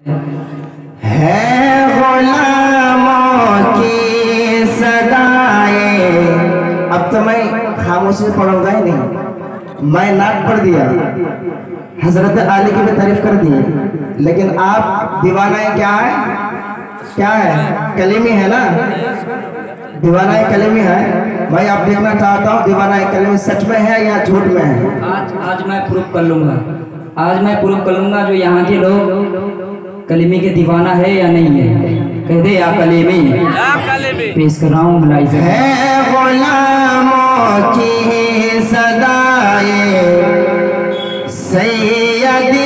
है गुलामों की सदाएं। अब तो मैं खामोशी से पढ़ूंगा ही नहीं, मैं नाक पढ़ दिया, हजरत अली की भी तारीफ कर दी, लेकिन आप दीवाना क्या है? क्या है? कलीमी है ना, दीवाना कलीमी है। भाई आप देखना चाहता हूँ दीवाना कलीमी सच में है या झूठ में है? आज मैं प्रूफ कर लूंगा, आज मैं प्रूफ कर लूंगा जो यहाँ के लोग कलीमी के दीवाना है या नहीं है। कह दे या कलीमी, पेश कर रहा हूँ बुलाई से। है गुलामों की सदाएं सैयदी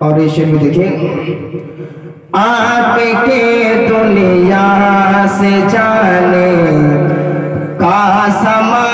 और ये शेर भी देखिए, आपके दुनिया से जाने का समा